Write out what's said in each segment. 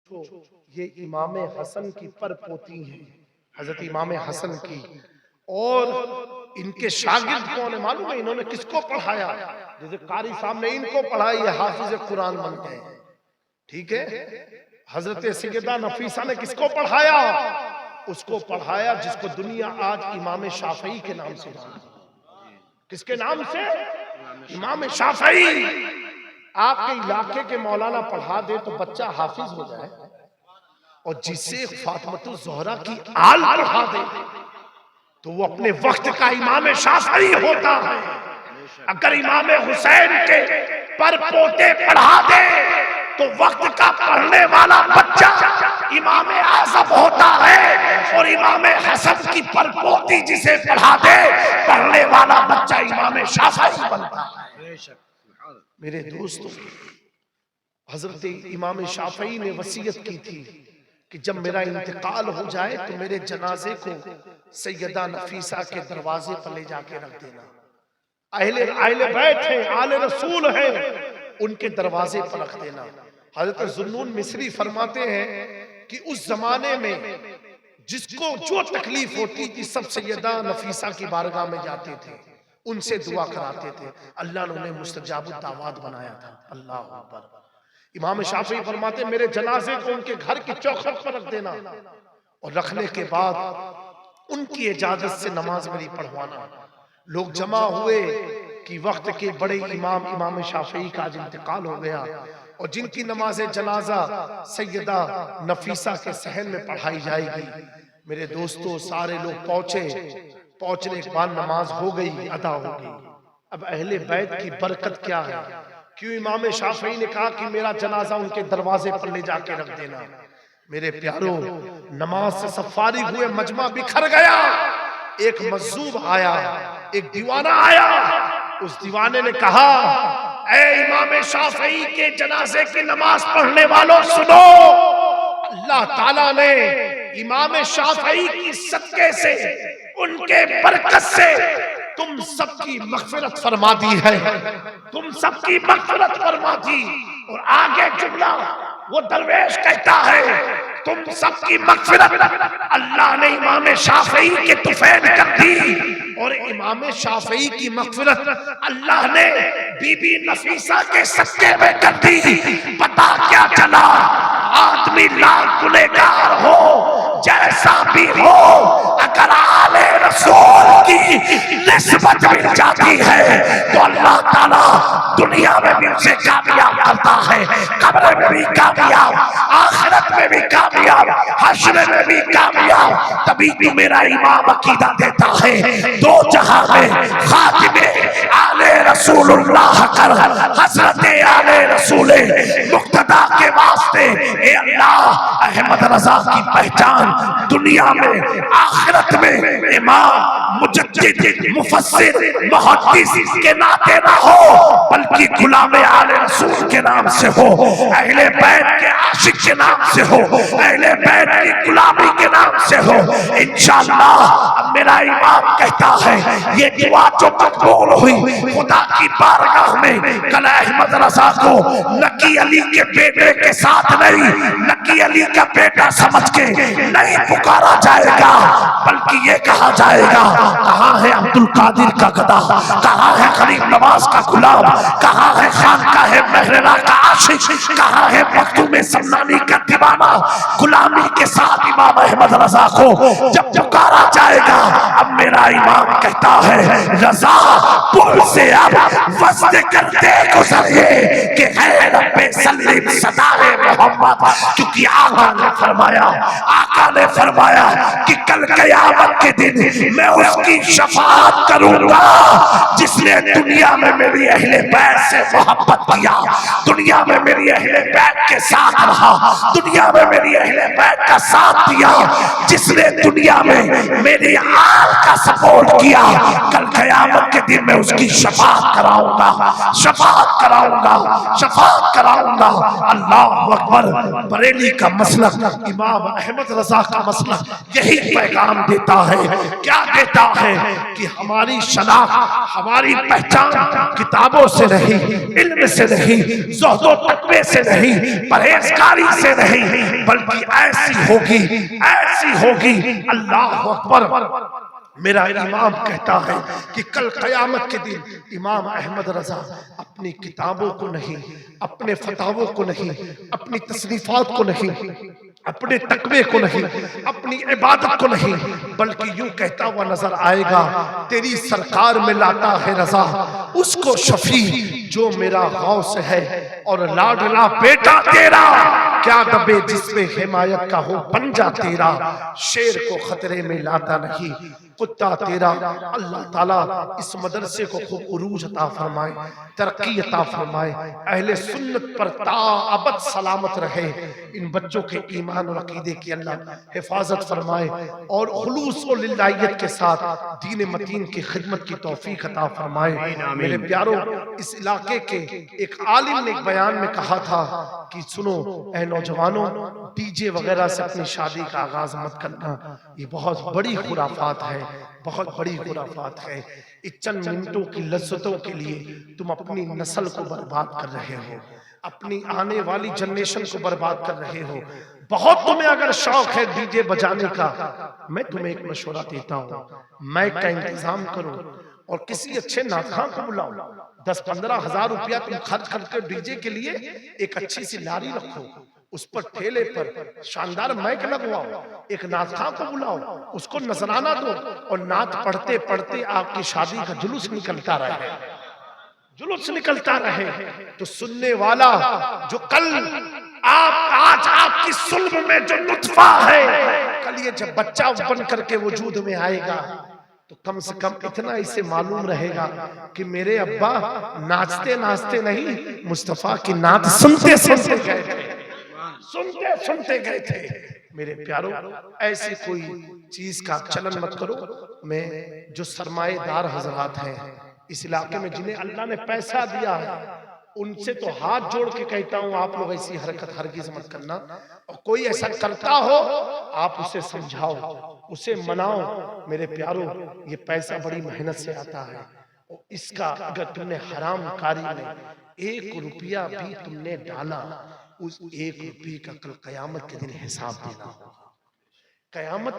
یہ امام حسن کی پر پوتی ہیں، حضرت امام حسن کی، اور ان کے شاگرد کون ہے معلوم ہے؟ انہوں نے کس کو پڑھایا؟ جیسے قاری صاحب نے ان کو پڑھائی، یہ حافظ قرآن بن گئے، ٹھیک ہے؟ حضرت سیدہ نفیسہ نے کس کو پڑھایا؟ اس کو پڑھایا جس کو دنیا آج امام شافعی کے نام سے جانتی ہے۔ کس کے نام سے؟ امام شافعی۔ آپ کے علاقے کے مولانا پڑھا دے تو بچہ حافظ ہو جائے، اور جسے فاطمۃ الزہرا کی آل پڑھا دے تو وہ اپنے وقت کا امام شافعی ہوتا ہے۔ اگر امام حسین کے پر پوتے پڑھا دے تو وقت کا پڑھنے والا بچہ امام اعظم ہوتا ہے، اور امام حسن کی پر پوتی جسے پڑھا دے پڑھنے والا بچہ امام شافعی بنتا ہے۔ میرے دوستو، حضرت امام شافعی نے وصیت کی تھی کہ جب میرا انتقال ہو جائے تو میرے جنازے کو سیدہ نفیسہ کے دروازے پر لے جا کے رکھ دینا۔ اہل بیت ہیں، آل رسول ہیں، ان کے دروازے پر رکھ دینا۔ حضرت ذوالنون مصری فرماتے ہیں کہ اس زمانے میں جس کو جو تکلیف ہوتی تھی سب سیدہ نفیسہ کی بارگاہ میں جاتے تھے، ان سے دعا کراتے تھے، اللہ نے انہیں مستجاب الدعوات بنایا تھا۔ اللہ اکبر۔ امام شافعی فرماتے ہیں میرے جنازے کو ان کے گھر کی چوکھٹ پر رکھ دینا، اور رکھنے کے بعد ان کی اجازت سے نماز میری پڑھوانا۔ لوگ جمع ہوئے کہ وقت کے بڑے امام شافعی کا آج انتقال ہو گیا، اور جن کی نماز جنازہ سیدہ نفیسہ کے صحن میں پڑھائی جائے گی۔ میرے دوستو، سارے لوگ پہنچنے کے بعد نماز ہو گئی، ادا ہو گئی۔ اب اہل بیت کی برکت کیا ہے؟ کیوں امام شافعی نے کہا کہ میرا جنازہ ان کے دروازے پر لے جا کے رکھ دینا؟ میرے پیارو، نماز سے سب فارغ ہوئے، مجمع بکھر گیا، ایک مجذوب آیا، ایک دیوانہ آیا۔ اس دیوانے نے کہا اے امام شافعی کے جنازے کی نماز پڑھنے والوں سنو، اللہ تعالیٰ نے امام شافعی کی صدقے سے، ان کے برکت سے تم سب کی مغفرت فرما دی ہے، تم سب کی مغفرت فرما دی۔ اور آگے جملہ وہ درویش کہتا ہے تم سب کی مغفرت اللہ نے امام شافعی کے طفیل کر دی، اور امام شافعی کی مغفرت اللہ نے بی بی نفیسہ کے صدقے میں کر دی۔ پتا کیا چلا؟ آدمی لاکھ گنہگار ہو، جیسا بھی ہو، اگر آل رسول کی نسبت مل جاتی ہے تو اللہ تعالیٰ دنیا میں بھی اسے کامیاب کرتا ہے، قبر میں بھی کامیاب، آخرت میں بھی کامیاب، حشر میں بھی کامیاب۔ تبھی تو میرا امام عقیدہ دیتا ہے دو جہاں میں خاتم آل رسول اللہ کر، حضرت آل رسول مقتدی کے واسطے اے اللہ احمد رضا کی پہچان دنیا میں آخرت میں امام مجدد مفسر محدث کے ناطے نہ ہو، بلکہ غلام آل رسول کے نام سے ہو، اہل بیت کے عاشق کے نام سے ہو، اہل بیت کی غلامی کے نام سے ہو۔ انشاءاللہ اب میرا امام کہتا ہے یہ دعا جو مقبول ہوئی خدا کی بارگاہ میں، کل احمد رضا کو نکی علی کے بیٹے کے ساتھ نہیں، نکی علی کا بیٹا سمجھ کے نہیں پکارا جائے گا، بلکہ یہ کہا جائے گا کہاں ہے عبد القادر کا گدا، کہاں ہے غریب نواز کا غلام، کہاں ہے خانقاہ مہررہ کا عاشق، کہاں ہے مخدوم سمنانی کا دیوانہ۔ غلامی کے ساتھ امام احمد رضا کو جب پکارا جائے گا، اب میرا امام کہتا ہے رضا پل سے اب وصل کرتے گزریے کہ ہے رب سلم صدائے محمد، کیونکہ آقا نے فرمایا کہ کل قیامت کے دن میں اس کی شفاعت کروں گا جس نے دنیا میں میری اہل بیت سے محبت کیا، دنیا میں میری اہل بیت کے ساتھ رہا، دنیا میں میری اہل بیت کا ساتھ دیا، جس نے دنیا میں میری آل کا سپورٹ کیا، کل قیامت کے دن میں اس کی شفاعت کراؤں گا، شفاعت کراؤں گا، شفاعت کراؤں گا۔ اللہ اکبر۔ بریلی کا مسلک امام احمد رضا کا مسلک یہی پیغام دیتا ہے. کیا دیتا ہے کہ ہماری شناخت ہماری پہچان کتابوں سے نہیں، علم سے نہیں، زہد و تقوی سے نہیں، پرہیزگاری سے نہیں، بلکہ ایسی ہوگی. اللہ اکبر. میرا امام کہتا ہے کہ کل قیامت کے دن امام احمد رضا اپنی کتابوں کو نہیں، اپنے فتاووں کو نہیں، اپنی تصنیفات کو نہیں، اپنے تقوی کو نہیں، اپنی عبادت کو نہیں، بلکہ یوں کہتا ہوا نظر آئے گا تیری سرکار میں لاتا ہے رضا اس کو شفیع جو میرا غوث ہے اور لاڈلا بیٹا تیرا کیا دبے جس پہ حمایت کا ہو پنجا تیرا. شیر کو خطرے میں لاتا نہیں کتا تیرا. اللہ تعالیٰ اس مدرسے کو خوب عروج عطا فرمائے، ترقی عطا فرمائے، اہل سنت پر تا ابد سلامت رہے. ان بچوں کے ایمان اور عقیدے کی اللہ حفاظت فرمائے اور خلوص و للہیت کے ساتھ دین متین کی خدمت کی توفیق عطا فرمائے. میرے پیارو، اس علاقے کے ایک عالم نے ایک بیان میں کہا تھا کہ سنو اے نوجوانوں، ڈی جے وغیرہ سے اپنی شادی کا آغاز مت کرنا، یہ بہت بڑی خرافات ہے، بہت بڑی خرافات ہے. چند منٹوں کی لذتوں کے لیے تم اپنی نسل کو برباد کر رہے ہو، اپنی آنے والی جنریشن کو برباد کر رہے ہو. بہت تمہیں اگر شوق ہے ڈی جے بجانے کا، میں تمہیں ایک مشورہ دیتا ہوں، مائک کا انتظام کرو اور کسی اچھے ناخواں کو بلاؤ. 10-15 ہزار روپیہ تم خرچ کرتے ڈی جے کے لیے، ایک اچھی سی لاری رکھو، اس پر ٹھیلے پر شاندار مائک لگواؤ، ایک ناخواں کو بلاؤ، اس کو نذرانہ دو اور نعت پڑھتے پڑھتے آپ کی شادی کا جلوس نکلتا رہے، جلوس نکلتا رہے. تو سننے والا جو کل آج آپ کی سلب میں جو نطفہ ہے، کل یہ جب بچہ بن کر کے وجود میں آئے گا تو کم سے کم اتنا اسے معلوم رہے گا کہ میرے ابا ناچتے ناچتے نہیں، مصطفیٰ کی نعت سنتے سنتے گئے تھے، سنتے سنتے گئے تھے. میرے پیارو، ایسی کوئی چیز کا چلن مت کرو. میں جو سرمایہ دار حضرات ہیں اس علاقے میں جنہیں اللہ نے پیسہ دیا ہے، ان سے تو ہاتھ جوڑ کے کہتا ہوں آپ لوگ ایسی حرکت ہرگز مت کرنا. اور کوئی ایسا کرتا ہو آپ اسے سمجھاؤ، اسے مناؤ. میرے پیارو، یہ پیسہ بڑی محنت سے آتا ہے، اس کا اگر تم نے حرام کاری میں 1 روپیہ بھی تم نے ڈالا، اس 1 روپیہ کا کل قیامت کے دن حساب دینا ہوگا. قیامت،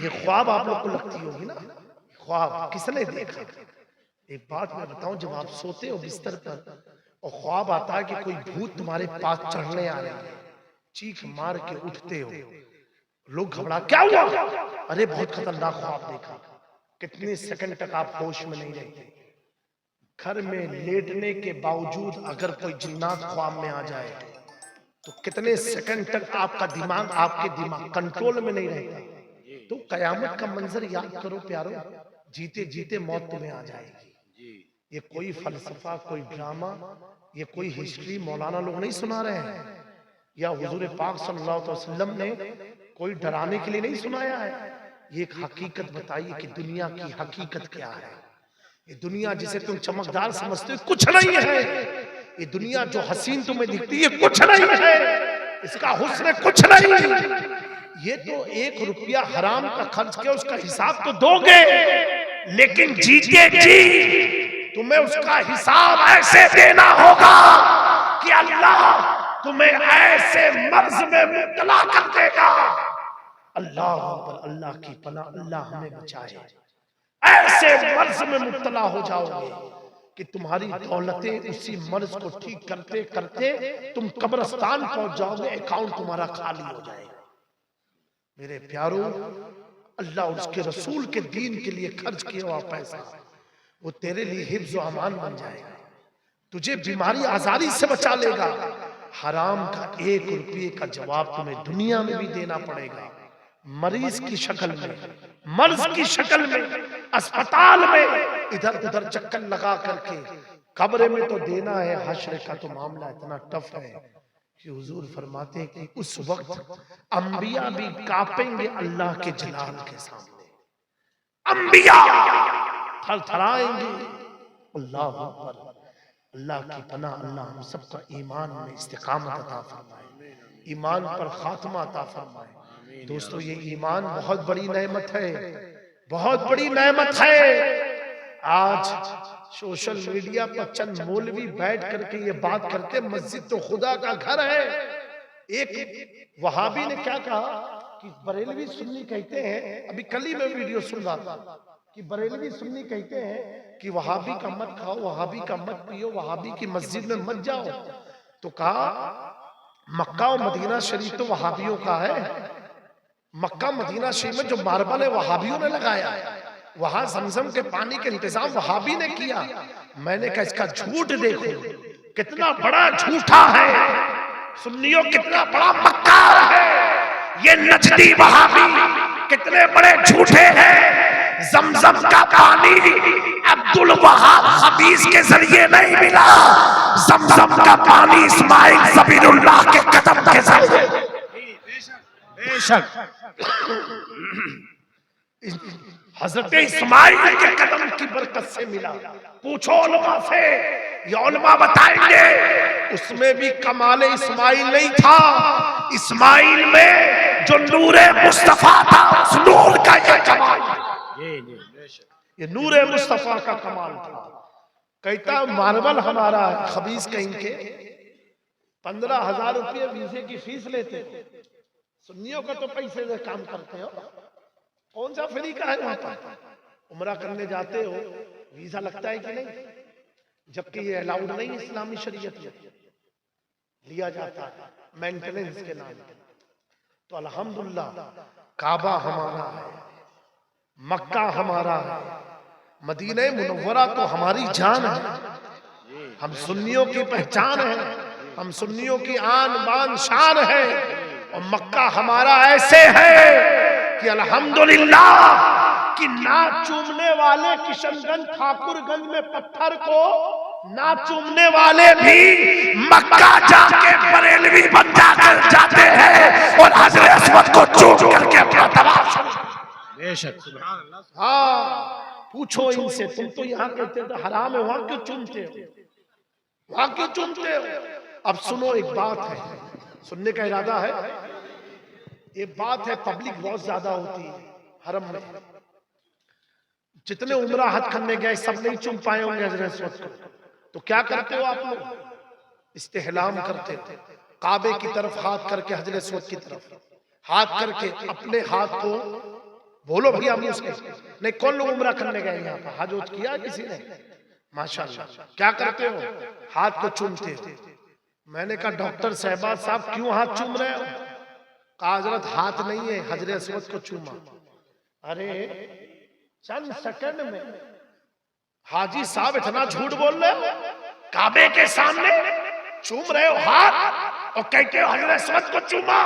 یہ خواب آپ لوگ کو لگتی ہوگی نا، خواب کس نے دیکھا؟ ایک بات میں بتاؤں، جب آپ سوتے ہو بستر پر اور خواب آتا ہے کہ کوئی بھوت تمہارے پاس چڑھنے آ رہے ہیں، چیخ مار کے اٹھتے ہو، لوگ گھبرا کیا ہوا؟ ارے بہت خطرناک خواب دیکھا. کتنے سیکنڈ تک آپ ہوش میں نہیں رہتے. گھر میں لیٹنے کے باوجود اگر کوئی جنات خواب میں آ جائے تو کتنے سیکنڈ تک آپ کا دماغ، آپ کے دماغ کنٹرول میں نہیں رہتا. تو قیامت کا منظر یاد کرو پیارو، جیتے جیتے موت تمہیں آ جائے گی. یہ کوئی فلسفہ، کوئی ڈرامہ، یہ کوئی ہسٹری مولانا لوگ نہیں سنا رہے ہیں، یا حضور پاک صلی اللہ علیہ وسلم نے کوئی ڈرانے کے لیے نہیں سنایا ہے. یہ ایک حقیقت بتائیے کہ دنیا کی حقیقت کیا ہے. یہ دنیا جسے تم چمکدار سمجھتے ہو کچھ نہیں ہے. یہ دنیا جو حسین تمہیں دکھتی ہے کچھ نہیں ہے. اس کا حسن کچھ نہیں. یہ تو 1 روپیہ حرام کا خرچ کیا، اس کا حساب تو دو گے، لیکن جیتے جی تمہیں اس کا حساب ایسے دینا ہوگا کہ اللہ تمہیں ایسے مرض میں مبتلا کر دے گا. اللہ اکبر، اللہ کی پناہ، اللہ ہمیں بچائے. ایسے مرض میں مبتلا ہو جاؤ گے کہ تمہاری دولتیں اسی مرض کو ٹھیک کرتے کرتے تم قبرستان پہنچ جاؤ گے، اکاؤنٹ تمہارا خالی ہو جائے گا. میرے پیارو، اللہ اور اس کے رسول کے دین کے لیے خرچ کیا ہوا پیسہ وہ تیرے لیے حفظ و امان بن جائے گا، تجھے بیماری آزاری سے بچا لے گا. حرام کا 1 روپے کا جواب تمہیں دنیا میں بھی دینا پڑے گا، مریض کی شکل میں، مرض کی شکل میں، اسپتال میں ادھر ادھر چکر لگا کر کے. قبر میں تو دینا ہے، حشر کا تو معاملہ اتنا ٹف ہے کہ حضور فرماتے ہیں کہ اس وقت انبیاء بھی کانپیں گے اللہ کے جلال کے سامنے. انبیاء تھر تھرائیں گے. اللہ اکبر، اللہ کی پناہ. اللہ ہم سب کا ایمان میں استقامت عطا فرمائے، ایمان پر خاتمہ عطا فرمائے۔ دوستو یہ ایمان بہت بڑی نعمت ہے، بہت بڑی نعمت ہے۔ آج سوشل میڈیا پر چند مولوی بیٹھ کر کے یہ بات کرتے مسجد تو خدا کا گھر ہے۔ ایک وہابی نے کیا کہا کہ بریلوی سنی کہتے ہیں، ابھی کل ہی میں ویڈیو سن رہا تھا کہ بریلوی سنی کہتے ہیں کہ وہابی کا مت کھاؤ، وہابی کا مت پیو، وہابی کی مسجد میں مت جاؤ۔ تو کہا مکہ و مدینہ شریف تو وہابیوں کا ہے، مکہ مدینہ شریف میں جو ماربل ہے وہابیوں نے لگایا، وہاں زمزم کے پانی کے انتظام وہابی نے کیا۔ میں نے کہا اس کا جھوٹ دیکھو کتنا بڑا جھوٹا ہے، سنیوں کتنا بڑا مکار ہے یہ نجدی وہابی، کتنے بڑے جھوٹے ہیں۔ زمزم کا پانی عبدالوہاب خبیث کے ذریعے نہیں ملا، زمزم کا پانی اسماعیل ذبیح اللہ کے قدم کے ذریعے بے شک حضرت اسماعیل کے قدم کی برکت سے ملا۔ پوچھو علماء سے، یہ علماء بتائیں گے اس میں بھی کمال اسماعیل نہیں تھا، اسماعیل میں جو نور مصطفیٰ تھا اس نور کا یہ کمال، یہ نور مصطفیٰ کا کمال تھا۔ کہتا ماربل ہمارا ہے، خبیث کہیں کے 15,000 روپے ویزے کی فیس لیتے، سنیوں کا تو پیسے سے کام کرتے ہو، کون سا فری کا ہے وہاں پر؟ عمرہ کرنے جاتے ہو ویزا لگتا ہے کہ نہیں؟ جبکہ یہ الاؤڈ نہیں اسلامی شریعت میں، لیا جاتا ہے مینٹیننس کے نام پر۔ تو الحمدللہ کعبہ ہمارا ہے، مکہ ہمارا ہے، مدینہ منورہ تو ہماری جان ہے، ہم سنیوں کی پہچان ہے، ہم سنیوں کی آن بان شان ہے، اور مکہ ہمارا ایسے ہے کہ الحمدللہ کہ نہ چومنے والے کشن گنج ٹھاکر گنج میں پتھر کو نہ چومنے والے بھی مکہ جا کے بریلوی بن جا کر جاتے ہیں اور حضر اسود کو چوم کر کے اپنا طواف شروع۔ بے شک سبحان اللہ۔ ہاں پوچھو ان سے، تم تو یہاں کہتے ہیں حرام ہے، وہاں کیوں چومتے ہو، وہاں کیوں چومتے ہو؟ اب سنو ایک بات ہے، سننے کا ارادہ ہے، یہ بات ہے پبلک بہت زیادہ ہوتی ہے حرم میں، جتنے عمرہ حج کرنے گئے سب نہیں چوم پائے ہوں گے حضر اسود کو، تو کیا کرتے ہو آپ لوگ؟ استحلام کرتے تھے، کعبے کی طرف ہاتھ کر کے حضر اسود کی طرف ہاتھ کر کے اپنے ہاتھ کو بولو بھیا منہ سے، نہیں کون لوگ عمرہ کرنے گئے یہاں پر؟ حج وج کیا کسی نے؟ ماشاءاللہ۔ کیا کرتے ہو؟ ہاتھ کو چومتے ہو۔ میں نے کہا ڈاکٹر صاحبہ صاحب کیوں ہاتھ چوم رہے ہو؟ کہا حضرت ہاتھ نہیں ہے، حضر اسود کو چوما۔ ارے چند سیکنڈ میں حاجی صاحب اتنا جھوٹ بول رہے ہو، کعبے کے سامنے چوم رہے ہو ہاتھ اور کہتے ہو حضر اسود کو چوما۔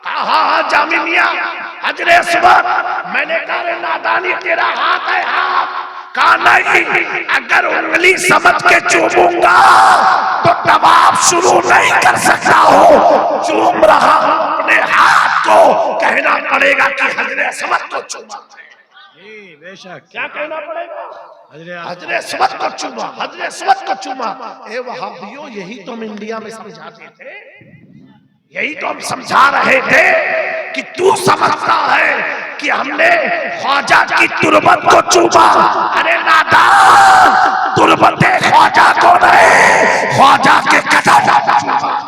کہا ہاں جامی میاں حضر اسود، میں نے کہا رے نادانی تیرا ہاتھ ہے ہاتھ۔ کہا نہیں، اگر انگلی سمجھ کے چوموں گا تو طواف شروع نہیں کر سکتا ہو، چوم رہا اپنے ہاتھ کو، کہنا پڑے گا کہ حضر اسود کو چوما۔ بے شک کیا کہنا پڑے گا؟ حضر اسود کو چوما، حضر اسود کو چوما۔ اے وہابیوں یہی تو ہم انڈیا میں سمجھاتے تھے، یہی تو ہم سمجھا رہے تھے کہ تو سمجھتا ہے کہ ہم نے خواجہ کی تربت کو چوما۔ ارے نادان، تربت خواجہ کو نہیں، خواجہ کے قدم چوما۔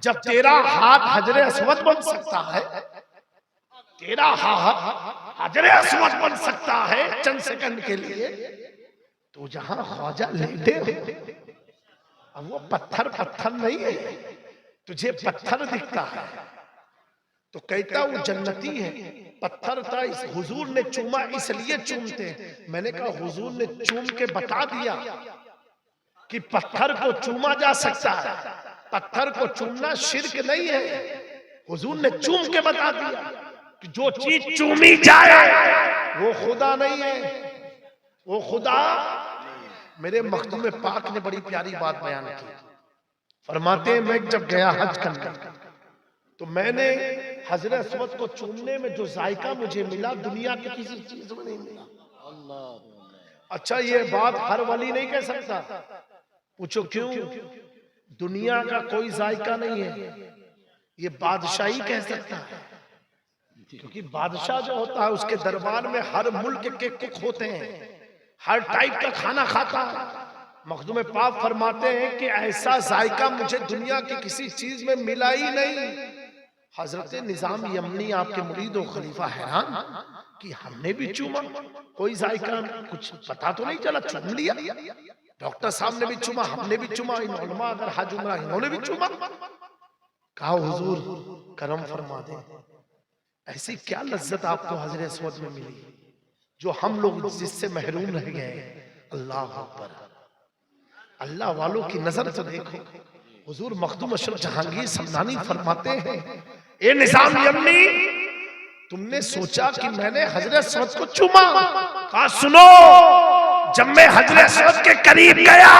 جب تیرا ہاتھ حجر اسود بن سکتا ہے، تیرا ہاتھ حجر اسود بن سکتا ہے چند سیکنڈ کے لیے، تو جہاں خواجہ لیٹے ہو اب وہ پتھر پتھر نہیں ہے، تجھے پتھر دکھتا ہے تو کہتا وہ جنتی ہے، پتھر تھا حضور نے چوما اس لیے چومتے۔ میں نے کہا حضور نے چوم کے بتا دیا کہ پتھر کو چوما جا سکتا ہے، پتھر کو چومنا شرک نہیں ہے، حضور نے چوم کے بتا دیا کہ جو چیز چومی جائے وہ خدا نہیں ہے، وہ خدا۔ میرے مخدوم پاک نے بڑی پیاری بات بیان کی، فرماتے ہیں میں جب گیا حج کرنے تو میں نے حضر اسود کو چومنے میں جو ذائقہ مجھے ملا دنیا کی کسی چیز میں نہیں ملا۔ اچھا یہ بات ہر ولی نہیں کہہ سکتا، پوچھو کیوں؟ دنیا کا کوئی ذائقہ نہیں ہے، یہ بادشاہی کہہ سکتا ہے؟ کیونکہ بادشاہ جو ہوتا ہے اس کے دربار میں ہر ملک کے کک ہوتے ہیں، ہر ٹائپ کا کھانا کھاتا ہے۔ مخدوم پاک فرماتے ہیں کہ ایسا ذائقہ مجھے دنیا کی کسی چیز میں ملا ہی نہیں۔ حضرت نظام یمنی آپ کے مرید و خلیفہ حیران کہ ہم نے بھی چوما، کوئی ذائقہ کچھ پتا تو نہیں چلا، چوم لیا۔ ڈاکٹر صاحب نے بھی چوما، ہم نے بھی چوما، ان علماء اگر حج عمرہ انہوں نے بھی چوما۔ کہا حضور کرم فرما دیں، ایسی کیا لذت آپ کو حضرت اسود میں ملی جو ہم لوگ جس سے محروم رہ گئے؟ اللہ اکبر، اللہ والوں کی نظر تو دیکھو۔ حضور مخدوم اشرف جہانگیر سمنانی فرماتے ہیں اے نظام یمنی، تم نے سوچا کہ میں نے حضرت اسود کو چوما؟ کہا سنو، جب میں حضرت اسود کے قریب گیا،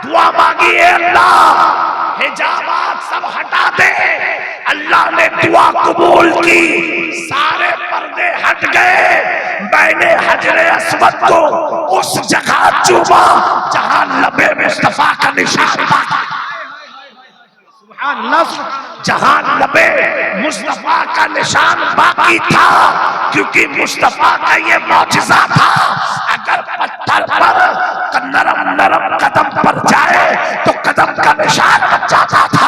دعا مانگی اے اللہ حجابات سب ہٹا دے، اللہ نے دعا قبول کی، سارے پردے ہٹ گئے، میں نے حجر اسود کو اس جگہ چوما جہاں لب مصطفیٰ کا نشان تھا، سبحان اللہ، جہاں لب مصطفیٰ کا نشان باقی تھا، کیونکہ مصطفیٰ کا یہ معجزہ تھا، اگر پتھر پر نرم نرم قدم پر جائے تو قدم کا نشان بچ جاتا تھا،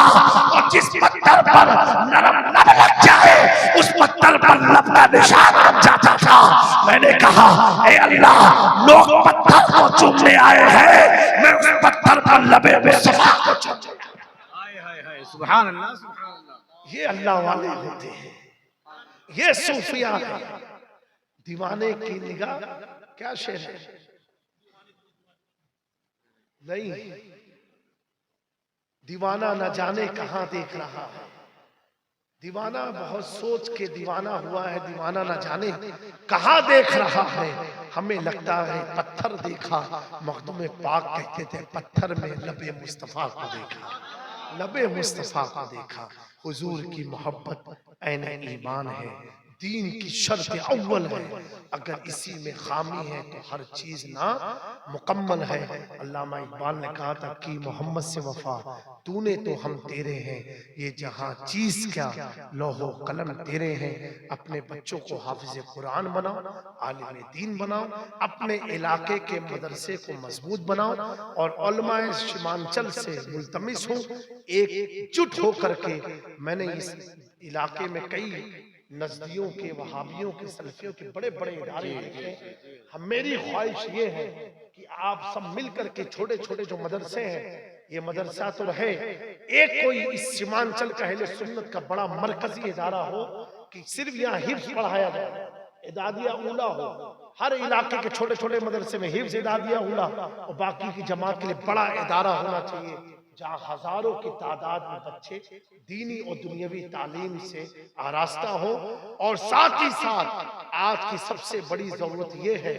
اور جس پتھر پر نرم لب لگ جائے اس پتھر پر لب کا نشان بچ جاتا تھا۔ میں نے کہا اے اللہ، لوگ پتھر کو چومنے آئے ہیں، میں اس پتھر پر لب مصطفیٰ کو چومنے آیا۔ سبحان اللہ، سبحان اللہ۔ یہ اللہ والے ہوتے ہیں، یہ صوفیاء ہیں۔ دیوانے کی نگاہ کیا شعر ہے؟ نہیں، دیوانہ نہ جانے کہاں دیکھ رہا ہے، دیوانہ بہت سوچ کے دیوانہ ہوا ہے، دیوانہ نہ جانے کہاں دیکھ رہا ہے۔ ہمیں لگتا ہے پتھر دیکھا، مخدوم پاک کہتے تھے پتھر میں لب مصطفیٰ کو دیکھا، لب مصطفیٰ کو دیکھا۔ حضور کی محبت عین ایمان ہے، دین کی شرط اول ہے، اگر اسی میں خامی ہے تو ہر چیز نہ مکمل ہے۔ علامہ اقبال نے کہا تھا کہ محمد سے وفا تو نے تو ہم تیرے ہیں، یہ جہاں چیز کیا لوح و قلم تیرے ہیں۔ اپنے بچوں کو حافظ قرآن بناؤ، عالم دین بناؤ، اپنے علاقے کے مدرسے کو مضبوط بناؤ، اور علماء سیمانچل سے ملتمس ہوں ایک جٹ ہو کر کے۔ میں نے اس علاقے میں کئی نزدیوں کے، وہابیوں کے، سلفیوں کے بڑے بڑے ادارے دیکھے ہیں۔ میری خواہش یہ ہے کہ آپ سب مل کر کے چھوٹے چھوٹے جو مدرسے ہیں، یہ مدرسہ تو رہے، ایک کوئی اس سیمانچل کا اہل سنت کا بڑا مرکزی ادارہ ہو کہ صرف یہاں حفظ پڑھایا جائے، اعدادیہ اولا ہو، ہر علاقے کے چھوٹے چھوٹے مدرسے میں حفظ اعدادیہ اولا، اور باقی کی جماعت کے لیے بڑا ادارہ ہونا چاہیے جہاں ہزاروں کی تعداد میں بچے دینی اور دنیاوی تعلیم سے آراستہ ہو۔ اور ساتھ ہی ساتھ آج کی سب سے بڑی ضرورت یہ ہے،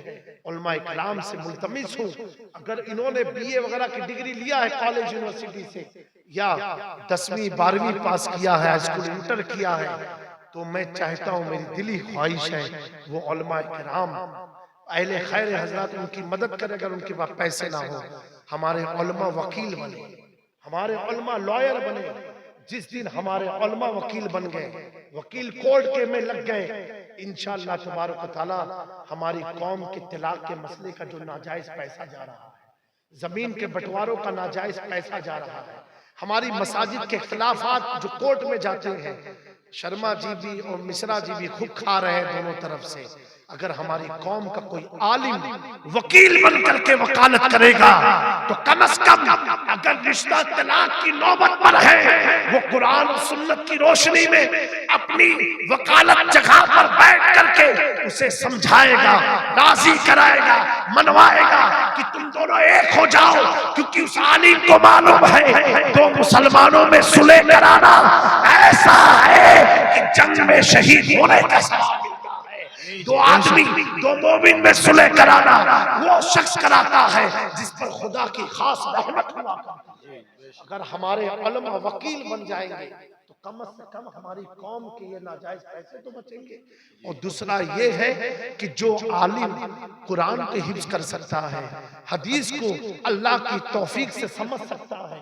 علماء اکرام سے ملتمس ہوں، اگر انہوں نے بی اے وغیرہ کی ڈگری لیا ہے کالج یونیورسٹی سے، یا 10ویں 12ویں پاس کیا ہے، ہائی اسکول انٹر کیا ہے، تو میں چاہتا ہوں، میری دلی خواہش ہے وہ علماء اکرام اہل خیر حضرات ان کی مدد کرے، اگر ان کے پاس پیسے نہ ہو، ہمارے علماء وکیل بنے، ہمارے علماء لائر بنے۔ جس دن ہمارے علماء وکیل بن گئے، وکیل کورٹ کے میں لگ گئے، انشاءاللہ تبارک و تعالی ہماری قوم کے طلاق کے مسئلے کا جو ناجائز پیسہ جا رہا ہے، زمین کے بٹواروں کا ناجائز پیسہ جا رہا ہے، ہماری مساجد کے اختلافات جو کورٹ میں جاتے ہیں، شرما جی بھی اور مشرا جی بھی خوب کھا رہے ہیں دونوں طرف سے، اگر ہماری قوم کا کوئی عالم وکیل بن کر کے وکالت کرے گا تو کم از کم اگر رشتہ طلاق کی نوبت پر ہے، وہ قرآن و سنت کی روشنی میں اپنی وکالت جگہ پر بیٹھ کر کے اسے سمجھائے گا، راضی کرائے گا، منوائے گا کہ تم دونوں ایک ہو جاؤ، کیونکہ اس عالم کو معلوم ہے دو مسلمانوں میں صلح کرانا ایسا ہے کہ جنگ میں شہید ہونے کا ثواب ملتا ہے۔ دو آدمی، دو مومن میں صلح کرانا وہ شخص کراتا ہے جس پر خدا کی خاص رحمت ہوا کرتی ہے۔ اگر ہمارے علماء وکیل بن جائیں گے تو کم از کم ہماری قوم کے یہ ناجائز پیسے تو بچیں گے۔ اور دوسرا یہ ہے کہ جو عالم قرآن کے حفظ کر سکتا ہے، حدیث کو اللہ کی توفیق سے سمجھ سکتا ہے،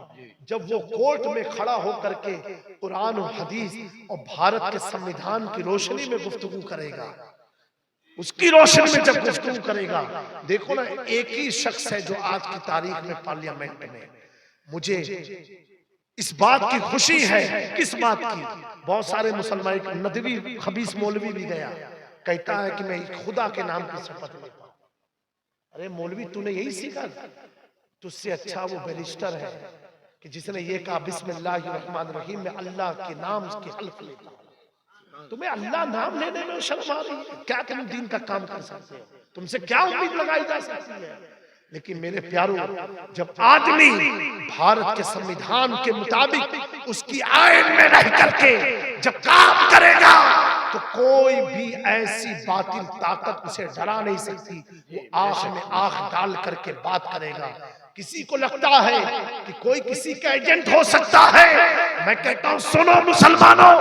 جب وہ کورٹ میں کھڑا ہو کر کے قرآن و حدیث اور بھارت کے سمویدھان کی روشنی میں گفتگو کرے گا، اس کی روشنی میں جب گفتگو کرے گا، دیکھو نا ایک ہی شخص ہے جو آج کی تاریخ میں پارلیمنٹ میں، مجھے اس بات کی خوشی ہے، کس بات کی؟ بہت سارے مسلمان ندوی خبیث مولوی بھی گیا، کہتا ہے کہ میں خدا کے نام کی شپث لیتا ہوں۔ ارے مولوی تو نے یہی سیکھا؟ تجھ سے اچھا وہ بیرسٹر ہے کہ جس نے یہ کہا بسم اللہ الرحمن الرحیم میں اللہ کے نام اس کے حلف لیتا ہوں۔ تمہیں اللہ نام لینے میں شرم آ رہی ہے؟ کیا تم دین کا کام کر سکتے ہو؟ تم سے کیا امید لگائی جا سکتی ہے؟ لیکن میرے پیارو، جب آدمی بھارت کے سمویدھان کے مطابق اس کی آئین میں رہ کر کے جب کام کرے گا تو کوئی بھی ایسی باطل طاقت اسے ڈرا نہیں سکتی، وہ آنکھ میں آنکھ ڈال کر کے بات کرے گا۔ کسی کو لگتا ہے کہ کوئی کسی کا ایجنٹ ہو سکتا ہے، میں کہتا ہوں سنو مسلمانوں،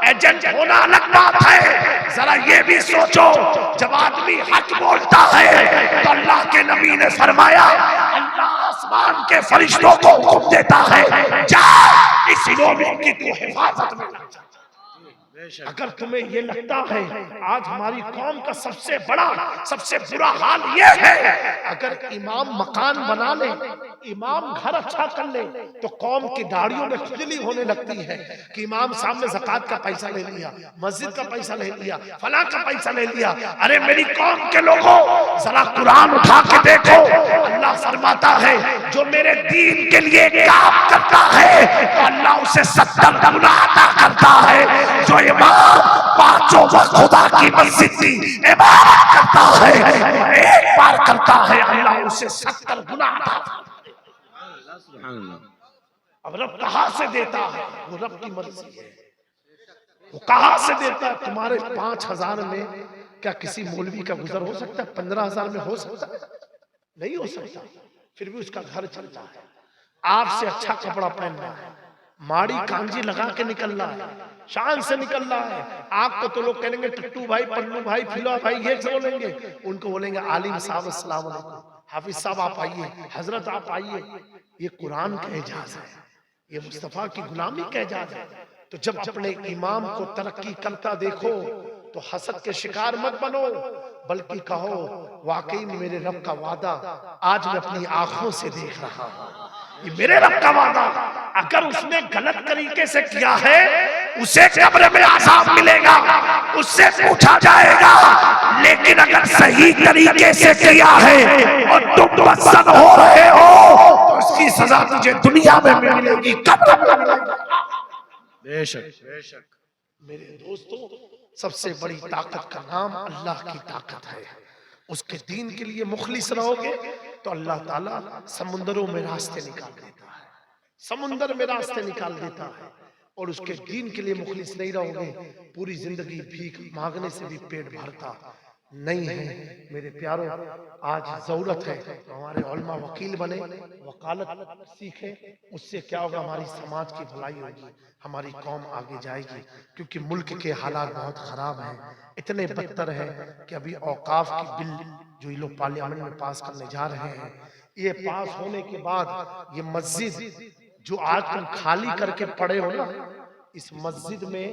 ایجنٹ ہونا الگ بات ہے، ذرا یہ بھی سوچو جب آدمی حق بولتا ہے تو اللہ کے نبی نے فرمایا اللہ آسمان کے فرشتوں کو حکم دیتا ہے جا اس مومن کی تو حفاظت میں لگ جا۔ اگر تمہیں یہ لگتا ہے آج ہماری قوم کا سب سے بڑا سب سے برا حال یہ ہے، اگر امام مکان بنا لے، امام گھر اچھا کر لے تو قوم کی داڑھیوں میں کھجلی ہونے لگتی ہے کہ امام صاحب نے زکوٰۃ کا پیسہ لے لیا، مسجد کا پیسہ لے لیا، فلاں کا پیسہ لے لیا۔ ارے میری قوم کے لوگوں ذرا قرآن اٹھا کے دیکھو، اللہ فرماتا ہے جو میرے دین کے لیے کام کرتا ہے تو اللہ اسے 70 گنا عطا کرتا ہے۔ جو امام پانچوں وقت خدا کی مسجد کی عبادت کرتا ہے، ایک بار کرتا ہے، اللہ اسے 70 گنا عطا کرتا ہے۔ اب رب کہاں سے دیتا ہے؟ وہ رب کی مرضی ہے، وہ کہاں سے دیتا ہے؟ تمہارے 5000 میں کیا کسی مولوی کا گزر ہو سکتا ہے؟ 15000 میں ہو سکتا ہے؟ نہیں ہو سکتا، پھر بھی اس کا گھر چلتا ہے۔ آپ سے اچھا کپڑا پہننا ہے، ماڑی کانجی لگا کے نکلنا ہے، شان سے نکلنا ہے۔ آپ کو تو لوگ کہیں گے ٹٹو بھائی، پنو بھائی، پھلوا بھائی، یہ سب بولیں گے، ان کو بولیں گے عالم صاحب السلام علیکم، حافظ صاحب آپ آئیے، حضرت آپ آئیے۔ یہ قرآن کا اعجاز ہے، یہ مصطفیٰ کی غلامی کا اعجاز ہے۔ تو جب اپنے امام کو ترقی کرتا دیکھو تو حسد کے شکار مت بنو، بلکہ کہو واقعی میرے رب کا وعدہ آج میں اپنی آنکھوں سے دیکھ رہا ہوں، یہ میرے رب کا وعدہ۔ اگر اس نے غلط طریقے سے کیا ہے اسے قبر میں عذاب ملے گا، اس سے پوچھا جائے گا، لیکن اگر صحیح طریقے سے کیا ہے اور تم پسند ہو رہے ہو تو اس کی سزا تجھے دنیا میں بھی ملے گی، قبر میں ملے گی۔ بے شک بے شک میرے دوستو، سب سے بڑی طاقت کا نام اللہ کی طاقت ہے۔ اس کے دین کے لیے مخلص رہو گے تو اللہ تعالیٰ سمندروں میں راستے نکال دیتا ہے، سمندر میں راستے نکال دیتا ہے۔ اور اس کے دین کے لیے مخلص نہیں رہو گے، پوری زندگی بھیک مانگنے سے بھی پیٹ بھرتا نہیں ہے۔ میرے پیاروں، آج ضرورت ہے ہمارے علماء وکیل بنے، وکالت سیکھیں، اس سے کیا ہوگا؟ ہماری سماج کی بھلائی ہوگی، ہماری قوم آگے جائے گی، کیونکہ ملک کے حالات بہت خراب ہیں، اتنے بدتر ہیں کہ ابھی اوقاف کی بل جو یہ لوگ پارلیمنٹ میں پاس کرنے جا رہے ہیں، یہ پاس ہونے کے بعد یہ مسجد جو آج تم خالی کر کے پڑے ہو نا، اس مسجد میں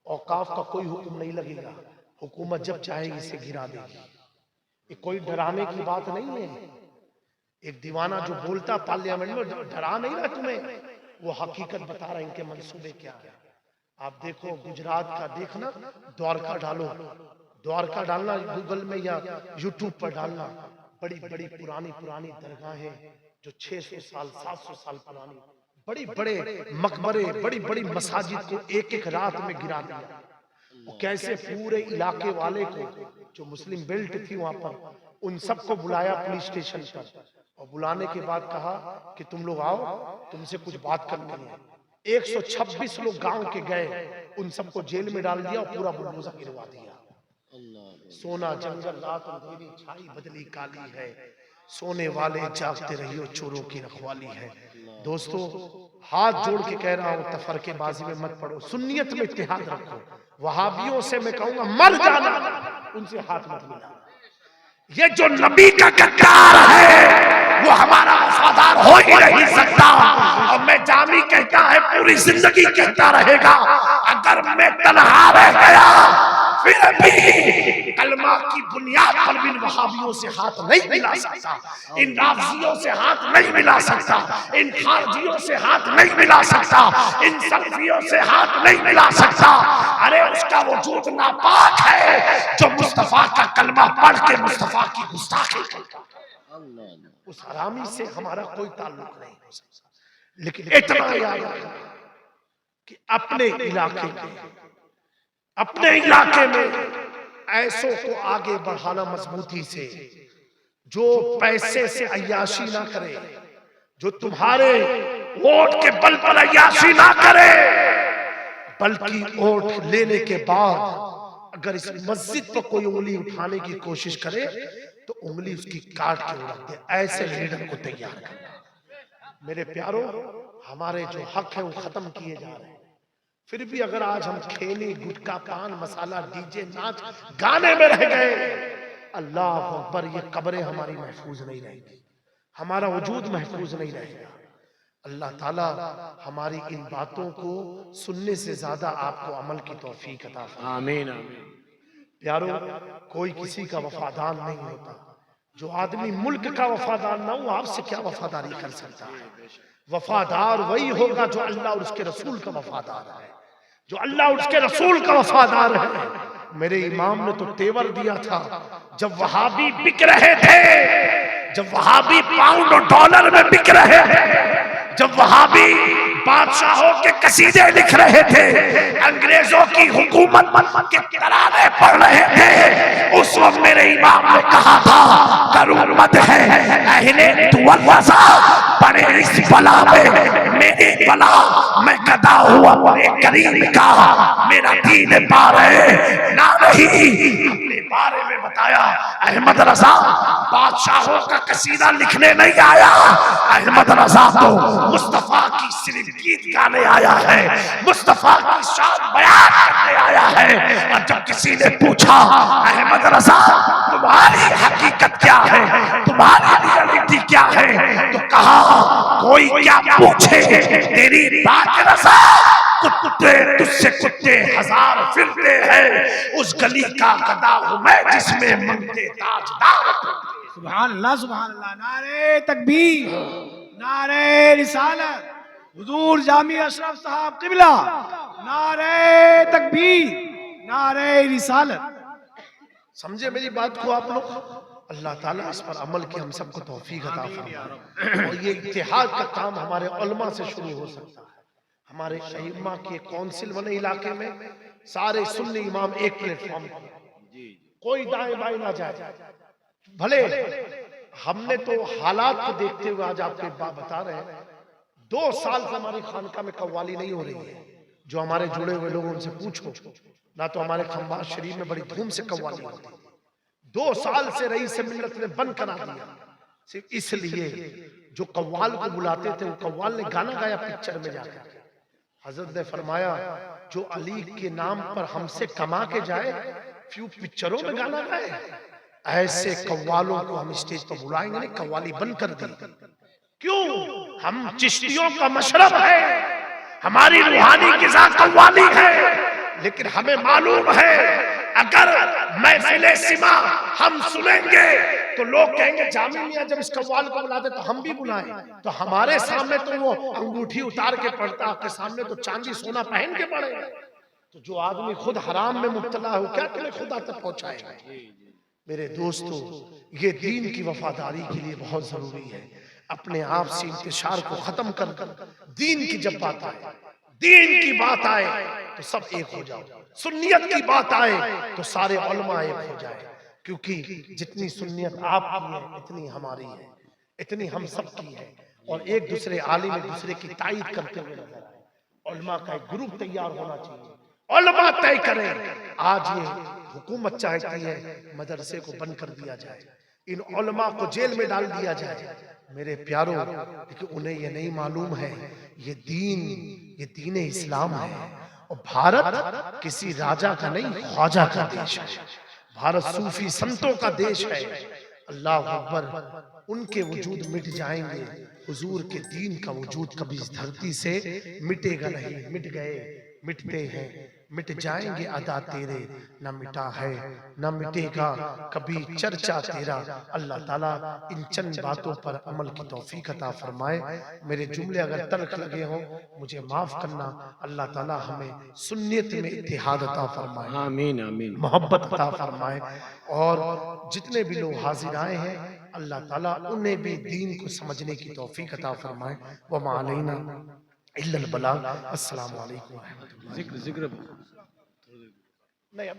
اوقاف کا کوئی حکم نہیں لگے گا، حکومت جب چاہے گی اسے گرا دے گی۔ یہ کوئی ڈرانے کی بات نہیں ہے، ایک دیوانہ جو بولتا پارلیمنٹ میں ڈرا نہیں رہا تمہیں، وہ حقیقت بتا رہا ہے ان کے منصوبے کیا ہے۔ آپ دیکھو گجرات کا، دیکھنا دوارکا ڈالو، دوارکا ڈالنا گوگل میں یا یوٹیوب پر ڈالنا، بڑی بڑی پرانی پرانی درگاہیں جو 600 سال 700 سال پرانی، بڑی بڑے مقبرے، بڑی بڑی مساجد کو ایک ایک رات میں گرا دیا۔ وہ کیسے پورے علاقے والے کو جو مسلم بیلٹ تھی وہاں پر ان سب کو بلایا پولیس اسٹیشن پر، اور بلانے کے بعد کہا کہ تم لوگ آؤ، تم سے کچھ بات کرنی ہے۔ 126 لوگ گاؤں کے گئے، ان سب کو جیل میں ڈال دیا اور پورا بلڈوزر گروا دیا۔ سونا جنگل رات اندھیری چھائی بدلی کالی ہے، سونے والے جاگتے رہیو چوروں کی رکھوالی ہے۔ دوستو ہاتھ جوڑ کے کہہ رہا ہوں تفرقے بازی میں مت پڑو، سنیت میں اتحاد رکھو۔ وہابیوں سے میں کہوں گا مر جانا، ان سے ہاتھ مت ملا۔ یہ جو نبی کا غدار ہے وہ ہمارا وفادار ہو ہی نہیں سکتا. اور میں جامی کہتا ہے پوری زندگی کہتا رہے گا اگر میں تنہا رہ گیا پھر بھی کلمہ کی بنیاد پر بھی وہابیوں سے ہاتھ نہیں ملا سکتا, ان رافضیوں سے ہاتھ نہیں ملا سکتا, ان خارجیوں سے ہاتھ نہیں ملا سکتا, ان سلفیوں سے ہاتھ نہیں ملا سکتا. ارے اس کا وجود ناپاک ہے جو مصطفیٰ کا کلمہ پڑھ کے مصطفیٰ کی گستاخی کرتا. اس حرامی سے ہمارا کوئی تعلق نہیں ہو سکتا. لیکن اتنا یاد رکھنا کہ اپنے علاقے میں ایسوں کو آگے بڑھانا مضبوطی سے, جو پیسے سے عیاشی نہ کرے, جو تمہارے ووٹ کے بل پر عیاشی نہ کرے, بلکہ ووٹ لینے کے بعد اگر اس مسجد پر کوئی انگلی اٹھانے کی کوشش کرے تو انگلی اس کی کاٹ کے رکھ دے. ایسے لیڈر کو تیار کرنا. میرے پیاروں, ہمارے جو حق ہیں وہ ختم کیے جا رہے ہیں. پھر بھی اگر آج ہم کھینے گٹکا پان مسالہ ڈی جے ناچ گانے میں رہ گئے, اللہ اکبر, یہ قبریں ہماری محفوظ نہیں رہیں گی, ہمارا وجود محفوظ نہیں رہے گا. اللہ تعالیٰ ہماری ان باتوں کو سننے سے زیادہ آپ کو عمل کی توفیق عطا فرمائے. آمین آمین. پیاروں, کوئی کسی کا وفادار نہیں ہوتا. جو آدمی ملک کا وفادار نہ ہو, آپ سے کیا وفاداری کر سکتا ہے؟ وفادار وہی ہوگا جو اللہ اور اس کے رسول کا وفادار ہے, جو اللہ اور اس کے رسول کا وفادار ہے. میرے امام نے تو تیور دیا تھا جب وہابی بک رہے تھے, جب وہابی پاؤنڈ اور ڈالر میں بک رہے تھے, جب وہابی بادشاہوں کے قصیدے لکھ رہے تھے, انگریزوں کی حکومت کے ترانے پڑھ رہے تھے, اس وقت میرے امام نے کہا تھا کرامت ہے اہل دولت پڑے اس بلا میں میری بلا, میں گدا ہوا اپنے کریم کا, میرا دین پار ہے نہ نہیں. اپنے بارے میں بتایا احمد رضا بادشاہوں کا قصیدہ لکھنے نہیں آیا, احمد رضا تو مصطفیٰ کی صرف گیت گانے آیا ہے, مصطفیٰ کی شان بیان کرنے آیا ہے. اور جب کسی نے پوچھا احمد رضا تمہاری حقیقت کیا ہے, تمہاری ریئلٹی کیا ہے, تو کہا کوئی کیا پوچھے تیری بات رضا, کتے تجھ سے کتے ہزار پھرتے ہیں, اس گلی کا گدا ہوں میں جس میں منگتے تاجدار. سبحان اللہ سبحان اللہ. نعرہ تکبیر, نعرہ رسالت, حضور جامی اشرف صاحب قبلہ, نعرہ تکبیر, نعرہ رسالت. سمجھے میری بات کو آپ لوگ؟ اللہ تعالیٰ اس پر عمل کی ہم سب کو توفیق عطا فرمائے. اور یہ اتحاد کا کام ہمارے علماء سے شروع ہو سکتا ہے. ہمارے ائمہ کے کونسل بنے علاقے میں سارے سنی امام ایک پلیٹ فارم پر, کوئی دائیں بائیں نہ جائے. بھلے ہم نے تو حالات کو دیکھتے ہوئے آج آپ کو ایک بات بتا رہے ہیں, 2 سال سے ہماری خانقاہ میں قوالی نہیں ہو رہی ہے. جو ہمارے جڑے ہوئے لوگ ان سے پوچھو, نہ تو ہمارے خنباز شریف میں بڑی دھوم سے قوالی ہوتی ہے. 2 سال سے رئیس ملت نے بند کرا دیا, صرف اس لیے جو قوال کو بلاتے تھے وہ قوال نے گانا گایا پکچر میں جا کر. حضرت نے فرمایا جو علی کے نام پر ہم سے کما کے جائے فیو پکچروں میں گانا گائے, ایسے قوالوں کو ہم اسٹیج پر بلائیں گے نہیں, قوالی بند کر دی. کیوں؟ ہم چشتیوں کا مشرب ہے, ہماری روحانی غذا قوالی ہے. لیکن ہمیں معلوم ہے اگر محفل سما ہم سنیں گے تو لوگ کہیں گے جامی میاں جب اس قوال کو بلاتے تو ہم بھی بلائیں. تو ہمارے سامنے تو وہ انگوٹھی اتار کے پڑھتا, آپ کے سامنے تو چاندی سونا پہن کے پڑھے. تو جو آدمی خود حرام میں مبتلا ہو کیا تمہیں خدا تک پہنچائے گا؟ میرے دوستو, یہ دین کی وفاداری کے لیے بہت ضروری ہے. اپنے آپ سے انتشار کو ختم کر دین کی جب بات آئے, دین کی بات آئے تو سب ایک ہو جاؤ. سنیت کی بات آئے تو سارے علماء ایک ہو جائے. کیونکہ جتنی سنیت آپ کی ہے اتنی ہماری ہے, اتنی ہم سب کی ہے. اور ایک دوسرے عالم ایک دوسرے کی تائید کرتے ہوئے نظر آئے. علماء کا ایک گروپ تیار ہونا چاہیے, علماء طے کریں. آج یہ حکومت چاہتی ہے مدرسے کو بند کر دیا جائے, ان علماء کو جیل میں ڈال دیا جائے. میرے پیاروں, لیکن انہیں یہ نہیں معلوم ہے یہ دین اسلام ہے. اور بھارت کسی راجہ کا نہیں خواجہ کا دیش ہے. بھارت صوفی سنتوں کا دیش ہے. اللہ اکبر، ان کے وجود مٹ جائیں گے، حضور کے دین کا وجود کبھی اس دھرتی سے مٹے گا نہیں۔ مٹ گئے، مٹتے ہیں، مٹ جائیں گے ادا تیرے، نہ مٹا ہے نہ مٹے گا کبھی چرچا تیرا۔ اللہ تعالیٰ ان چند باتوں پر عمل کی توفیق عطا فرمائے۔ میرے جملے اگر تلخ لگے ہوں مجھے معاف کرنا۔ اللہ تعالیٰ ہمیں سنیت میں اتحاد عطا فرمائے، آمین آمین محبت عطا فرمائے، اور جتنے بھی لوگ حاضر آئے ہیں اللہ تعالیٰ انہیں بھی دین کو سمجھنے کی توفیق عطا فرمائے۔ وما علینا الا البلاغ۔ السلام علیکم ورحمۃ اللہ۔ ذکر ذکر نہیں